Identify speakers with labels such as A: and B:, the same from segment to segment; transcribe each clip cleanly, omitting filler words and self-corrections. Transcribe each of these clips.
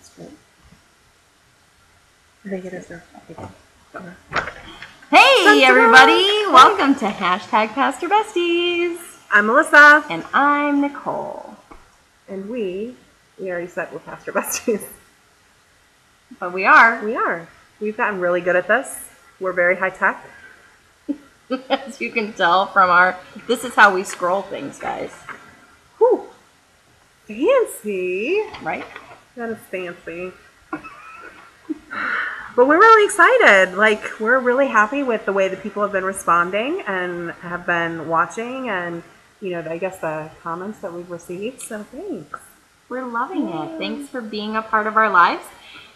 A: That's great.
B: I think it is there.
A: Hey, everybody! Welcome to #Pastor Besties.
B: I'm Melissa.
A: And I'm Nicole.
B: And we already said we're Pastor Besties.
A: But we are.
B: We are. We've gotten really good at this. We're very high tech.
A: As you can tell from this is how we scroll things, guys.
B: Whew. Fancy.
A: Right?
B: That is fancy. But we're really excited. Like, we're really happy with the way that people have been responding and have been watching and, I guess the comments that we've received. So thanks.
A: We're loving it. Thanks for being a part of our lives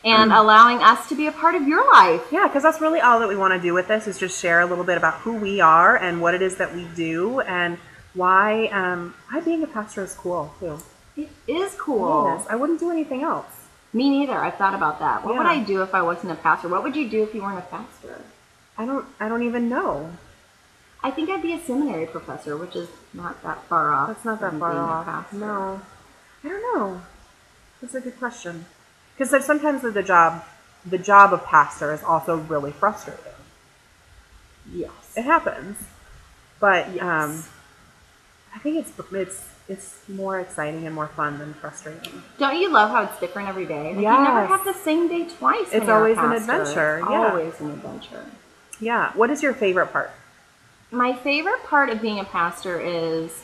A: and allowing us to be a part of your life.
B: Yeah, because that's really all that we want to do with this is just share a little bit about who we are and what it is that we do and why being a pastor is cool, too.
A: It is cool.
B: It is. I wouldn't do anything else.
A: Me neither. I've thought about that. What would I do if I wasn't a pastor? What would you do if you weren't a pastor?
B: I don't even know.
A: I think I'd be a seminary professor, which is not that far off.
B: That's not that far off. No. I don't know. That's a good question. Because sometimes the job of pastor is also really frustrating.
A: Yes.
B: It happens. But yes. I think it's more exciting and more fun than frustrating.
A: Don't you love how it's different every day? Like,
B: yes.
A: You never have the same day twice.
B: It's always an adventure.
A: It's always an adventure.
B: Yeah. What is your favorite part?
A: My favorite part of being a pastor is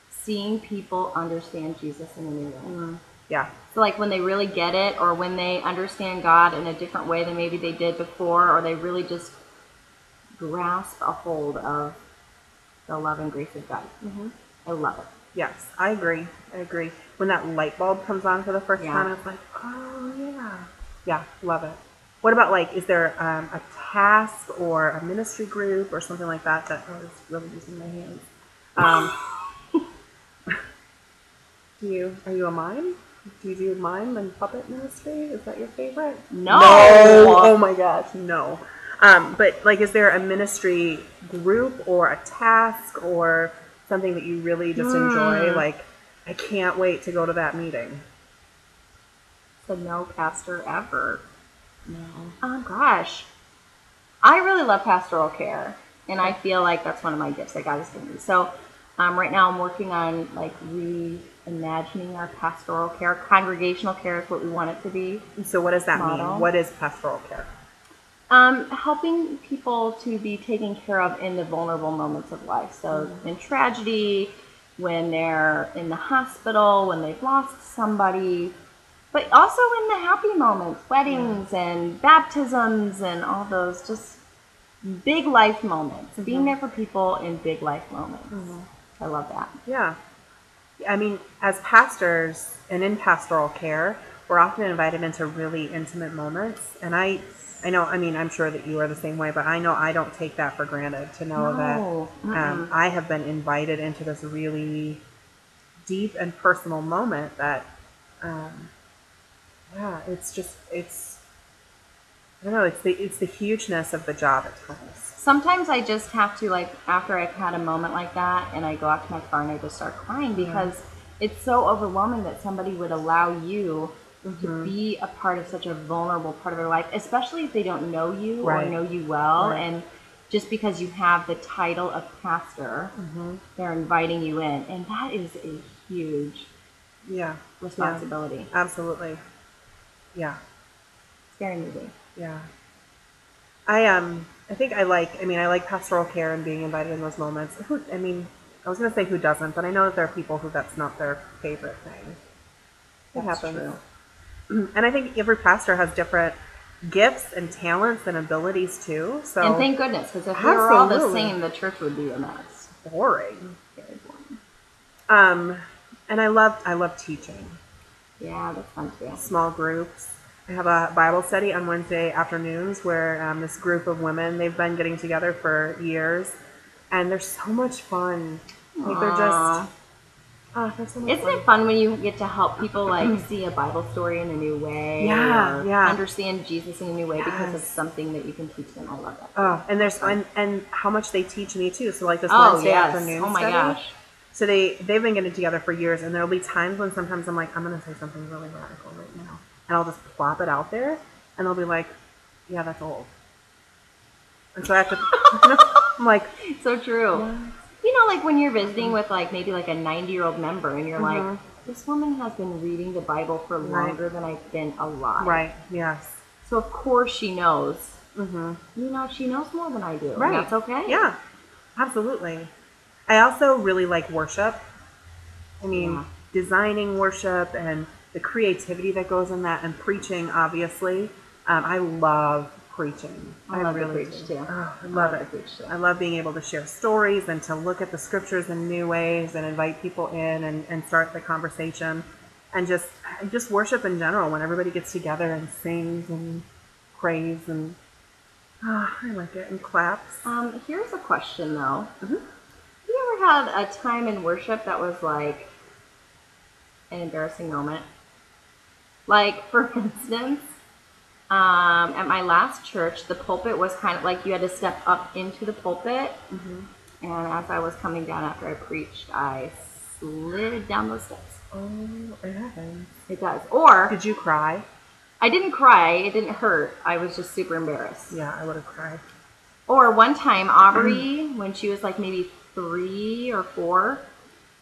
A: seeing people understand Jesus in a new way.
B: Yeah.
A: So like when they really get it or when they understand God in a different way than maybe they did before or they really just grasp a hold of the love and grace of God. Mm-hmm. I love it.
B: Yes, I agree. When that light bulb comes on for the first time, it's like, oh, yeah. Yeah, love it. What about, is there a task or a ministry group or something like that I was really using my hands? Are you a mime? Do you do mime and puppet ministry? Is that your favorite?
A: No.
B: Oh my gosh, no. But is there a ministry group or a task or something that you really just enjoy? I can't wait to go to that meeting.
A: So no pastor ever. No. Oh gosh. I really love pastoral care. And I feel like that's one of my gifts that God has given me. So right now I'm working on reimagining our pastoral care. Congregational care is what we want it to be.
B: So what does that mean? What is pastoral care?
A: Helping people to be taken care of in the vulnerable moments of life. So in tragedy, when they're in the hospital, when they've lost somebody, but also in the happy moments, weddings and baptisms and all those just big life moments. Being there for people in big life moments. I love that. Yeah.
B: I mean, as pastors and in pastoral care, we're often invited into really intimate moments. And I know, I'm sure that you are the same way, but I know I don't take that for granted to know that I have been invited into this really deep and personal moment that, it's the hugeness of the job at times.
A: Sometimes I just have to, after I've had a moment like that, and I go out to my car and I just start crying because it's so overwhelming that somebody would allow you to be a part of such a vulnerable part of their life, especially if they don't know you or know you well. Right. And just because you have the title of pastor, they're inviting you in. And that is a huge responsibility.
B: Yeah. Absolutely. Yeah.
A: Scary movie.
B: Yeah. I think I like pastoral care and being invited in those moments. I was going to say who doesn't, but I know that there are people who that's not their favorite thing. It happens. True. And I think every pastor has different gifts and talents and abilities too. So
A: and thank goodness, because if we were all the same, the church would be a mess.
B: Boring.
A: Very boring.
B: And I love teaching.
A: Yeah, that's fun too.
B: Small groups. I have a Bible study on Wednesday afternoons where this group of women, they've been getting together for years, and they're so much fun. They're just.
A: Isn't it fun when you get to help people see a Bible story in a new way?
B: Yeah.
A: Understand Jesus in a new way because of something that you can teach them. I love that.
B: Oh, and there's and how much they teach me too. So this Wednesday afternoon.
A: Oh my gosh.
B: So they've been getting together for years, and there'll be times when sometimes I'm like, I'm going to say something really radical right now. and I'll just plop it out there, and they'll be like, yeah, that's old. And so I have to, I'm like,
A: So true.
B: what?
A: You know, like when you're visiting with like maybe like a 90-year-old member and you're like, this woman has been reading the Bible for longer than I've been alive.
B: Right, yes.
A: So of course she knows. You know, she knows more than I do.
B: Right.
A: And that's okay.
B: Yeah, absolutely. I also really like worship. I mean, designing worship and the creativity that goes in that, and preaching, obviously. I love preaching.
A: I love
B: really
A: to preach
B: do.
A: too.
B: Oh, I love it. I love being able to share stories and to look at the scriptures in new ways and invite people in and start the conversation, and just worship in general when everybody gets together and sings and prays and I like it, and claps.
A: Here's a question though. Have you ever had a time in worship that was like an embarrassing moment? Like, for instance, at my last church, the pulpit was kind of like you had to step up into the pulpit. And as I was coming down after I preached, I slid down those steps.
B: Oh, it happens.
A: It does. Or
B: Did you cry?
A: I didn't cry. It didn't hurt. I was just super embarrassed.
B: Yeah, I would have cried.
A: Or one time, Aubrey, when she was like maybe 3 or 4,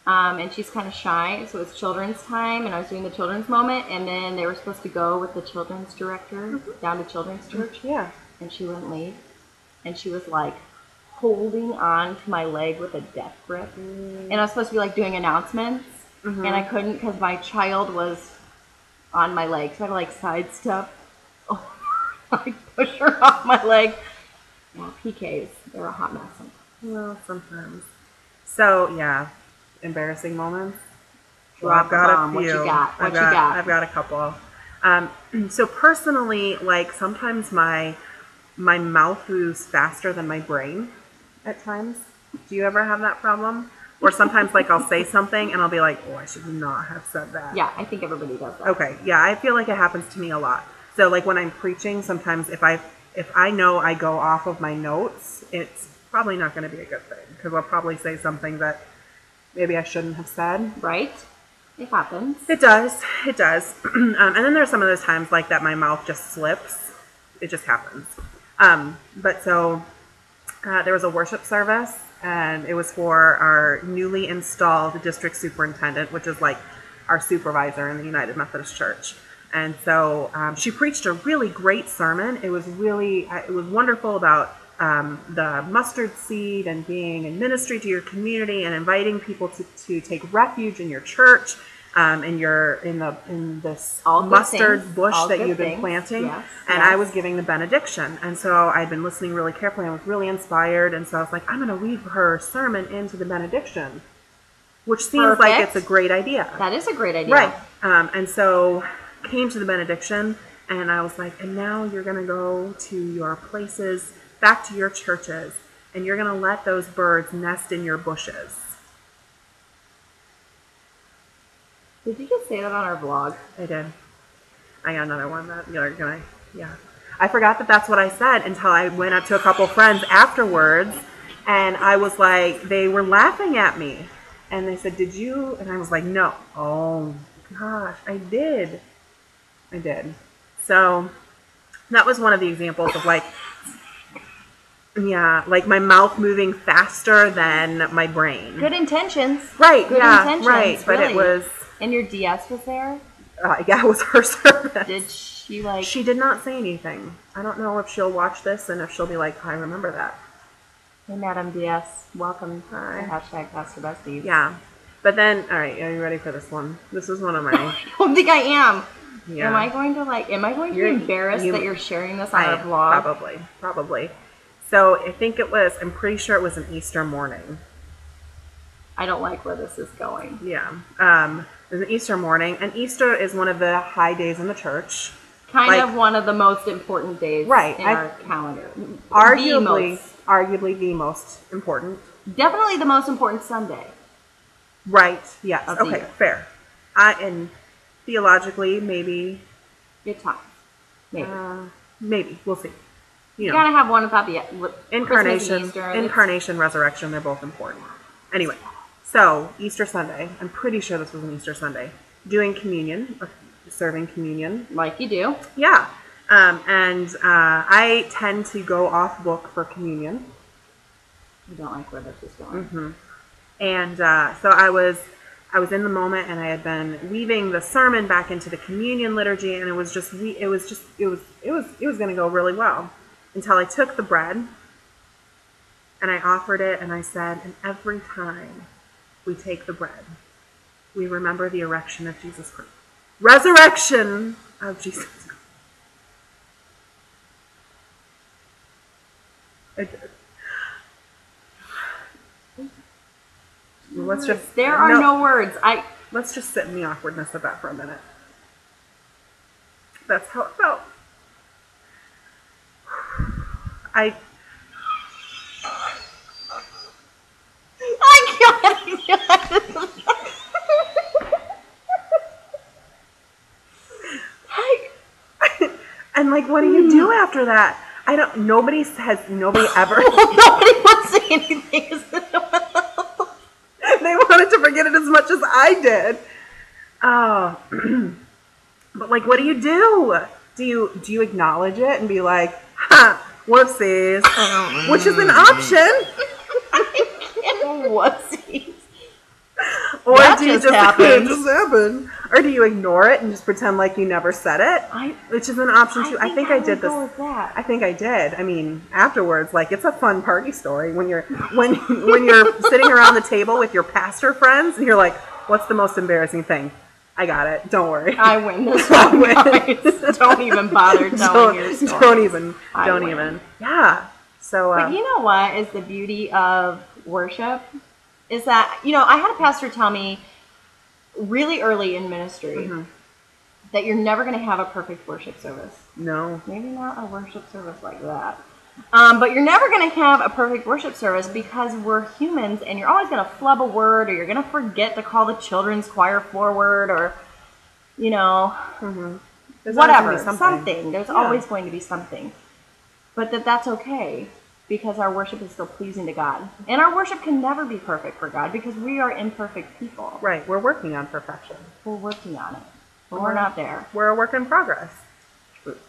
A: and she's kind of shy, so it's children's time, and I was doing the children's moment, and then they were supposed to go with the children's director down to children's church.
B: Yeah.
A: And she wouldn't leave. And she was like holding on to my leg with a death grip. And I was supposed to be like doing announcements, and I couldn't because my child was on my leg, so I had to like sidestep, like push her off my leg. Yeah, PKs, they're a hot mess sometimes.
B: Well, sometimes. So yeah, embarrassing moments. Well,
A: Drop
B: I've got
A: the
B: a
A: bomb.
B: few.
A: What you got?
B: I've got a couple. So personally, like sometimes my mouth moves faster than my brain at times. Do you ever have that problem? Or sometimes like I'll say something and I'll be like, oh, I should not have said that.
A: Yeah, I think everybody does that.
B: Okay, yeah, I feel like it happens to me a lot. So like when I'm preaching, sometimes if I know I go off of my notes, it's probably not going to be a good thing because I'll probably say something that maybe I shouldn't have said.
A: Right? It happens.
B: It does. And then there's some of those times like that my mouth just slips. It just happens. But so there was a worship service, and it was for our newly installed district superintendent, which is like our supervisor in the United Methodist Church. And so she preached a really great sermon. It was wonderful about the mustard seed and being in ministry to your community and inviting people to take refuge in your church, in this mustard bush that you've been planting.
A: Yes,
B: and I was giving the benediction, and so I'd been listening really carefully. I was really inspired, and so I was like, I'm going to weave her sermon into the benediction, which seems like it's a great idea.
A: That is a great idea,
B: right? And so came to the benediction, and I was like, and now you're going to go to your places, back to your churches, and you're going to let those birds nest in your bushes.
A: Did you just say that on our vlog?
B: I did. I got another one that you're going to, yeah. I forgot that that's what I said until I went up to a couple friends afterwards, and I was like, they were laughing at me. And they said, did you? And I was like, no. Oh, gosh, I did. So that was one of the examples of like, yeah, like my mouth moving faster than my brain.
A: Good intentions.
B: Right,
A: Good
B: yeah,
A: intentions,
B: right. But
A: really.
B: it was...
A: And your DS was there?
B: Yeah, it was her service.
A: Did she like...
B: She did not say anything. I don't know if she'll watch this and if she'll be like, I remember that.
A: Hey, Madam DS. Welcome to
B: Hi.
A: hashtag Pastor Besties.
B: Yeah. But then, all right, are you ready for this one? This is one of my...
A: I don't think I am.
B: Yeah.
A: Am I going to be embarrassed that you're sharing this on our vlog?
B: Probably. So I think I'm pretty sure it was an Easter morning.
A: I don't like where this is going.
B: Yeah. It was an Easter morning, and Easter is one of the high days in the church.
A: Kind of one of the most important days in our calendar.
B: Arguably the most important.
A: Definitely the most important Sunday.
B: Right, yes. Okay,
A: year.
B: fair. And theologically, maybe.
A: Good times. Maybe.
B: Maybe. We'll see.
A: You gotta have one without the
B: Incarnation, resurrection, they're both important. Anyway, so Easter Sunday, I'm pretty sure this was an Easter Sunday, doing communion, serving communion.
A: Like you do.
B: Yeah. And I tend to go off book for communion.
A: I don't like where this is going.
B: Mm-hmm. And so I was in the moment, and I had been weaving the sermon back into the communion liturgy, and it was going to go really well until I took the bread and I offered it, and I said, and every time we take the bread, we remember the erection of Jesus Christ. Resurrection of Jesus Christ. I did.
A: There are no words.
B: Let's just sit in the awkwardness of that for a minute. That's how it felt. I
A: can't.
B: And like, what do you do after that? Nobody ever.
A: Nobody wants to say anything.
B: They wanted to forget it as much as I did. Oh, but like, what do you do? Do you acknowledge it and be like, "Ha, whoopsies," which is an option?
A: Whoopsies.
B: Or do you just happen? Or do you ignore it and just pretend like you never said it? Which is an option too. I think I did this. I think I did. I mean, afterwards, like, it's a fun party story when you're sitting around the table with your pastor friends and you're like, "What's the most embarrassing thing?" I got it. Don't worry.
A: I win this one, guys. Don't even bother telling your story.
B: Don't even. Yeah. So.
A: But you know what is the beauty of worship? Is that, I had a pastor tell me really early in ministry that you're never going to have a perfect worship service.
B: No.
A: Maybe not a worship service like that. But you're never going to have a perfect worship service because we're humans, and you're always going to flub a word, or you're going to forget to call the children's choir forward, or, whatever, something. There's always going to be something. But that's okay. Because our worship is still pleasing to God. And our worship can never be perfect for God because we are imperfect people.
B: Right. We're working on perfection.
A: We're working on it. But we're not there.
B: We're a work in progress.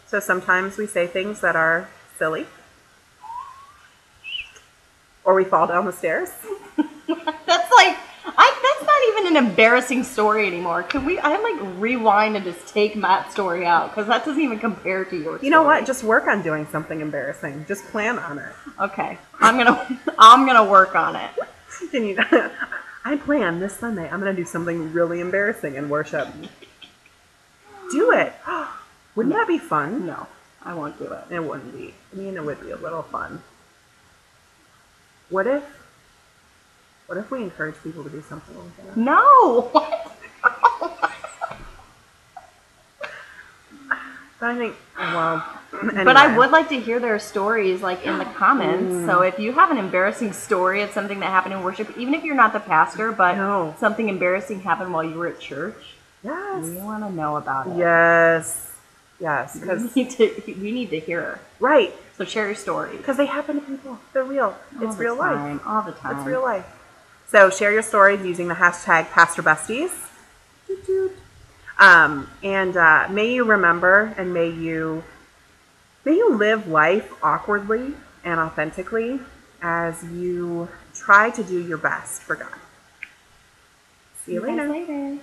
B: So sometimes we say things that are silly. Or we fall down the stairs.
A: That's not even an embarrassing story anymore. I rewind and just take Matt's story out? Because that doesn't even compare to yours.
B: You know what? Just work on doing something embarrassing. Just plan on it.
A: Okay. I'm gonna work on it.
B: I plan this Sunday. I'm gonna do something really embarrassing in worship. Do it. Wouldn't that be fun?
A: No, I won't do it.
B: It wouldn't be. I mean, it would be a little fun. What if we encourage people to do something like that?
A: No! What?
B: But I think, well, anyway.
A: But I would like to hear their stories, in the comments. So if you have an embarrassing story of something that happened in worship, even if you're not the pastor, but something embarrassing happened while you were at church,
B: yes,
A: we want to know about it.
B: Yes, because
A: we need to hear.
B: Right.
A: So share your story.
B: Because they happen to people. They're real. It's real life.
A: All the time.
B: It's real life. So share your stories using the hashtag PastorBesties. And may you remember, and may you live life awkwardly and authentically as you try to do your best for God. See you later.